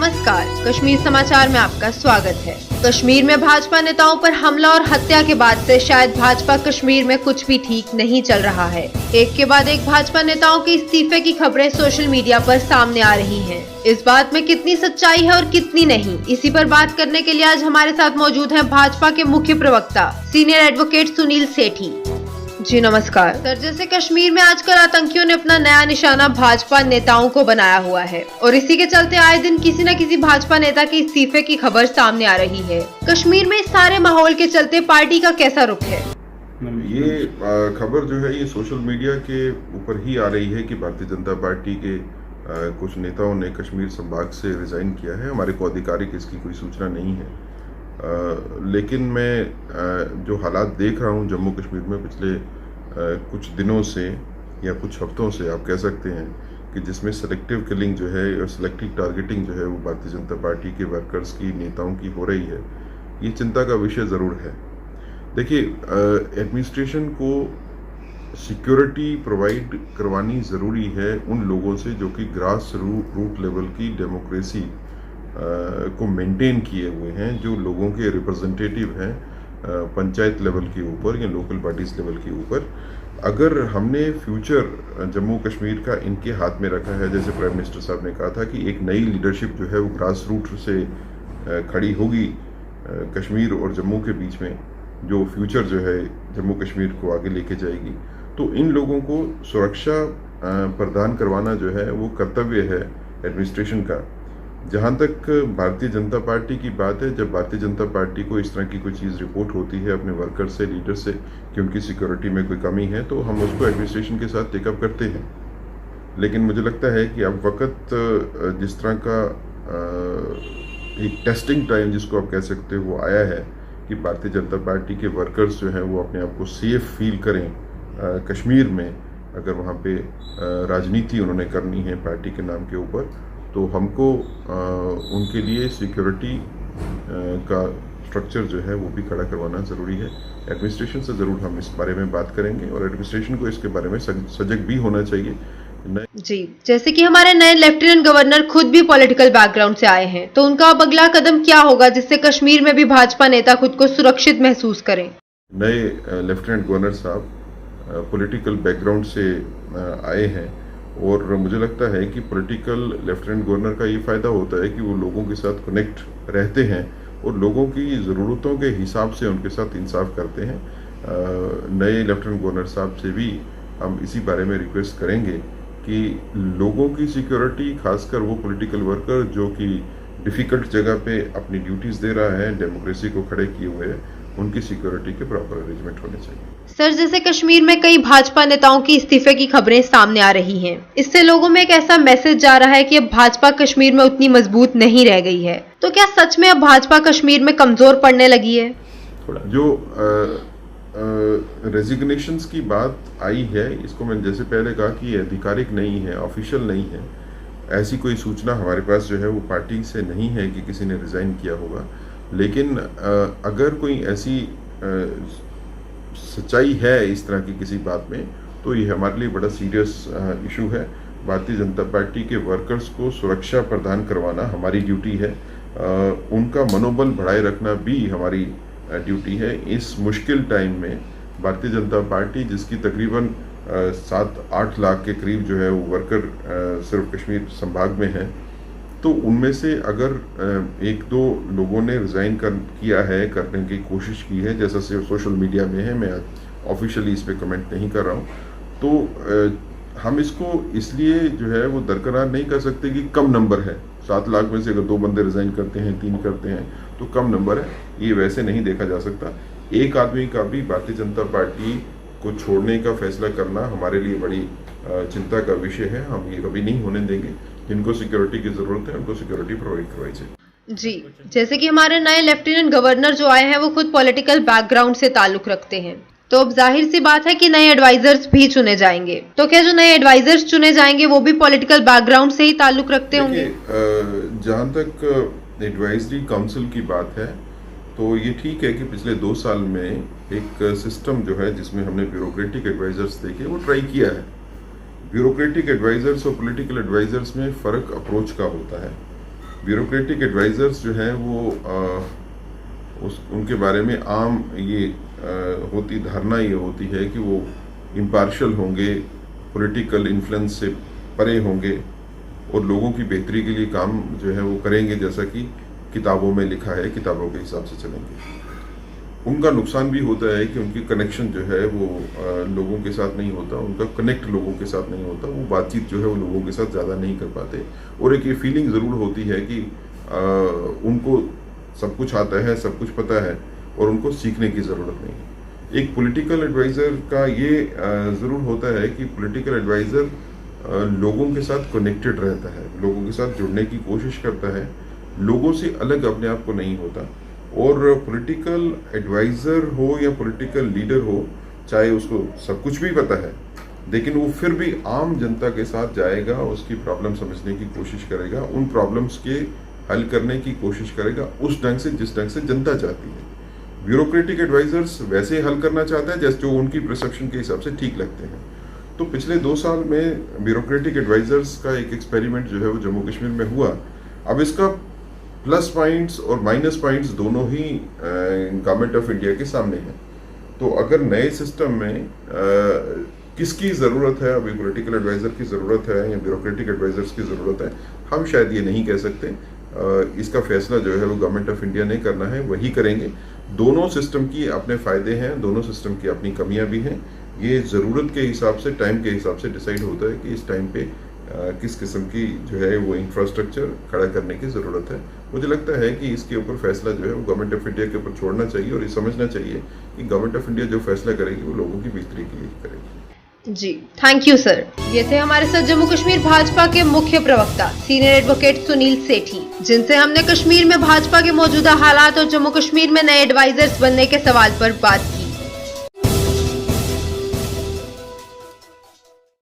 नमस्कार, कश्मीर समाचार में आपका स्वागत है। कश्मीर में भाजपा नेताओं पर हमला और हत्या के बाद से शायद भाजपा कश्मीर में कुछ भी ठीक नहीं चल रहा है। एक के बाद एक भाजपा नेताओं के इस्तीफे की खबरें सोशल मीडिया पर सामने आ रही हैं। इस बात में कितनी सच्चाई है और कितनी नहीं, इसी पर बात करने के लिए आज हमारे साथ मौजूद हैं भाजपा के मुख्य प्रवक्ता सीनियर एडवोकेट सुनील सेठी जी। नमस्कार सर। जैसे कश्मीर में आजकल आतंकियों ने अपना नया निशाना भाजपा नेताओं को बनाया हुआ है और इसी के चलते आए दिन किसी न किसी भाजपा नेता के इस्तीफे की खबर सामने आ रही है। कश्मीर में इस सारे माहौल के चलते पार्टी का कैसा रुख है? ये खबर जो है ये सोशल मीडिया के ऊपर ही आ रही है कि भारतीय जनता पार्टी के कुछ नेताओं ने कश्मीर संभाग से रिजाइन किया है। हमारे को आधिकारिक इसकी कोई सूचना नहीं है, लेकिन मैं जो हालात देख रहा हूँ जम्मू कश्मीर में पिछले कुछ दिनों से या कुछ हफ्तों से आप कह सकते हैं कि जिसमें सेलेक्टिव किलिंग जो है और सेलेक्टिव टारगेटिंग जो है वो भारतीय जनता पार्टी के वर्कर्स की, नेताओं की हो रही है, ये चिंता का विषय ज़रूर है। देखिए, एडमिनिस्ट्रेशन को सिक्योरिटी प्रोवाइड करवानी ज़रूरी है उन लोगों से जो कि ग्रास रूट लेवल की डेमोक्रेसी को मेंटेन किए हुए हैं, जो लोगों के रिप्रेजेंटेटिव हैं पंचायत लेवल के ऊपर या लोकल पार्टीज लेवल के ऊपर। अगर हमने फ्यूचर जम्मू कश्मीर का इनके हाथ में रखा है, जैसे प्राइम मिनिस्टर साहब ने कहा था कि एक नई लीडरशिप जो है वो ग्रास रूट से खड़ी होगी कश्मीर और जम्मू के बीच में, जो फ्यूचर जो है जम्मू कश्मीर को आगे लेके जाएगी, तो इन लोगों को सुरक्षा प्रदान करवाना जो है वो कर्तव्य है एडमिनिस्ट्रेशन का। जहाँ तक भारतीय जनता पार्टी की बात है, जब भारतीय जनता पार्टी को इस तरह की कोई चीज़ रिपोर्ट होती है अपने वर्कर से, लीडर से कि उनकी सिक्योरिटी में कोई कमी है, तो हम उसको एडमिनिस्ट्रेशन के साथ टेकअप करते हैं। लेकिन मुझे लगता है कि अब वक्त जिस तरह का एक टेस्टिंग टाइम जिसको आप कह सकते हो वो आया है कि भारतीय जनता पार्टी के वर्कर्स जो हैं वो अपने आप को सेफ फील करें कश्मीर में। अगर वहाँ पे राजनीति उन्होंने करनी है पार्टी के नाम के ऊपर, तो हमको उनके लिए सिक्योरिटी का स्ट्रक्चर जो है वो भी खड़ा करवाना ज़रूरी है। एडमिनिस्ट्रेशन से ज़रूर हम इस बारे में बात करेंगे और एडमिनिस्ट्रेशन को इसके बारे में सजग भी होना चाहिए। जी, जैसे कि हमारे नए लेफ्टिनेंट गवर्नर खुद भी पॉलिटिकल बैकग्राउंड से आए हैं, तो उनका अब अगला कदम क्या होगा जिससे कश्मीर में भी भाजपा नेता खुद को सुरक्षित महसूस करें? नए लेफ्टिनेंट गवर्नर साहब पॉलिटिकल बैकग्राउंड से आए हैं और मुझे लगता है कि पॉलिटिकल लेफ्टिनेंट गवर्नर का ये फ़ायदा होता है कि वो लोगों के साथ कनेक्ट रहते हैं और लोगों की ज़रूरतों के हिसाब से उनके साथ इंसाफ करते हैं। नए लेफ्टिनेंट गवर्नर साहब से भी हम इसी बारे में रिक्वेस्ट करेंगे कि लोगों की सिक्योरिटी, खासकर वो पॉलिटिकल वर्कर जो कि डिफ़िकल्ट जगह पे अपनी ड्यूटीज़ दे रहा है, डेमोक्रेसी को खड़े किए हुए हैं, उनकी सिक्योरिटी के प्रॉपर अरेंजमेंट होने चाहिए। सर, जैसे कश्मीर में कई भाजपा नेताओं की इस्तीफे की खबरें सामने आ रही हैं, इससे लोगों में एक ऐसा मैसेज जा रहा है कि अब भाजपा कश्मीर में उतनी मजबूत नहीं रह गई है, तो क्या सच में अब भाजपा कश्मीर में कमजोर पड़ने लगी है? जो रेजिग्नेशंस की बात आई है, इसको मैंने जैसे पहले कहा कि ये आधिकारिक नहीं है, ऑफिशियल नहीं है। ऐसी कोई सूचना हमारे पास जो है वो पार्टी से नहीं है कि किसी ने रिजाइन किया होगा। लेकिन अगर कोई ऐसी सच्चाई है इस तरह की किसी बात में, तो ये हमारे लिए बड़ा सीरियस इशू है। भारतीय जनता पार्टी के वर्कर्स को सुरक्षा प्रदान करवाना हमारी ड्यूटी है, उनका मनोबल बढ़ाए रखना भी हमारी ड्यूटी है। इस मुश्किल टाइम में भारतीय जनता पार्टी, जिसकी तकरीबन 7-8 लाख के करीब जो है वो वर्कर सिर्फ कश्मीर संभाग में है, तो उनमें से अगर 1-2 लोगों ने रिज़ाइन किया है, करने की कोशिश की है, जैसा से सोशल मीडिया में है, मैं ऑफिशियली इस पर कमेंट नहीं कर रहा हूँ, तो हम इसको इसलिए जो है वो दरकरार नहीं कर सकते कि कम नंबर है। 7 लाख में से अगर 2 बंदे रिज़ाइन करते हैं, 3 करते हैं, तो कम नंबर है, ये वैसे नहीं देखा जा सकता। एक आदमी का भी भारतीय जनता पार्टी को छोड़ने का फैसला करना हमारे लिए बड़ी चिंता का विषय है। हम ये कभी नहीं होने देंगे। जिनको सिक्योरिटी की जरूरत है उनको सिक्योरिटी प्रोवाइड करवाई जाए। जी, जैसे कि हमारे नए लेफ्टिनेंट गवर्नर जो आए हैं वो खुद पॉलिटिकल बैकग्राउंड से ताल्लुक रखते हैं, तो अब जाहिर सी बात है कि नए एडवाइजर्स भी चुने जाएंगे। तो क्या जो नए एडवाइजर्स चुने जाएंगे वो भी पॉलिटिकल बैकग्राउंड से ही ताल्लुक रखते होंगे? जहाँ तक एडवाइजरी काउंसिल की बात है, तो ये ठीक है कि पिछले 2 साल में एक सिस्टम जो है जिसमें हमने ब्यूरोक्रेटिक एडवाइजर्स देखे वो ट्राई किया है। ब्यूरोक्रेटिक एडवाइजर्स और पॉलिटिकल एडवाइजर्स में फ़र्क अप्रोच का होता है। ब्यूरोक्रेटिक एडवाइजर्स जो हैं वो उनके बारे में आम ये धारणा ये होती है कि वो इम्पार्शल होंगे, पॉलिटिकल इन्फ्लुएंस से परे होंगे और लोगों की बेहतरी के लिए काम जो है वो करेंगे, जैसा कि किताबों में लिखा है, किताबों के हिसाब से चलेंगे। उनका नुकसान भी होता है कि उनकी कनेक्शन जो है वो लोगों के साथ नहीं होता, उनका कनेक्ट लोगों के साथ नहीं होता, वो बातचीत जो है वो लोगों के साथ ज़्यादा नहीं कर पाते। और एक ये फीलिंग ज़रूर होती है कि उनको सब कुछ आता है, सब कुछ पता है और उनको सीखने की ज़रूरत नहीं है। एक पॉलिटिकल एडवाइज़र का ये ज़रूर होता है कि पॉलिटिकल एडवाइज़र लोगों के साथ कनेक्टेड रहता है, लोगों के साथ जुड़ने की कोशिश करता है, लोगों से अलग अपने आप को नहीं होता। और पॉलिटिकल एडवाइज़र हो या पॉलिटिकल लीडर हो, चाहे उसको सब कुछ भी पता है, लेकिन वो फिर भी आम जनता के साथ जाएगा, उसकी प्रॉब्लम समझने की कोशिश करेगा, उन प्रॉब्लम्स के हल करने की कोशिश करेगा उस ढंग से जिस ढंग से जनता चाहती है। ब्यूरोक्रेटिक एडवाइजर्स वैसे हल करना चाहते हैं जैसे जो उनकी परसेप्शन के हिसाब से ठीक लगते हैं। तो पिछले 2 साल में ब्यूरोक्रेटिक एडवाइजर्स का एक एक्सपेरिमेंट जो है वो जम्मू कश्मीर में हुआ। अब इसका प्लस पॉइंट्स और माइनस पॉइंट्स दोनों ही गवर्नमेंट ऑफ इंडिया के सामने हैं। तो अगर नए सिस्टम में किसकी ज़रूरत है, अभी पॉलिटिकल एडवाइज़र की ज़रूरत है या ब्यूरोक्रेटिक एडवाइज़र्स की ज़रूरत है, हम शायद ये नहीं कह सकते। इसका फैसला जो है वो गवर्नमेंट ऑफ इंडिया ने करना है, वही करेंगे। दोनों सिस्टम की अपने फ़ायदे हैं, दोनों सिस्टम की अपनी कमियां भी हैं। ये ज़रूरत के हिसाब से, टाइम के हिसाब से डिसाइड होता है कि इस टाइम पे किस किस्म की जो है वो इंफ्रास्ट्रक्चर खड़ा करने की ज़रूरत है। मुझे लगता है कि इसके ऊपर फैसला जो है वो गवर्नमेंट ऑफ इंडिया के ऊपर छोड़ना चाहिए और ये समझना चाहिए कि गवर्नमेंट ऑफ इंडिया जो फैसला करेगी वो लोगों की बेहतरी के लिए करेगी। जी, थैंक यू सर। ये थे हमारे साथ जम्मू कश्मीर भाजपा के मुख्य प्रवक्ता सीनियर एडवोकेट सुनील सेठी, जिनसे हमने कश्मीर में भाजपा के मौजूदा हालात और जम्मू कश्मीर में नए एडवाइजर्स बनने के सवाल पर बात की।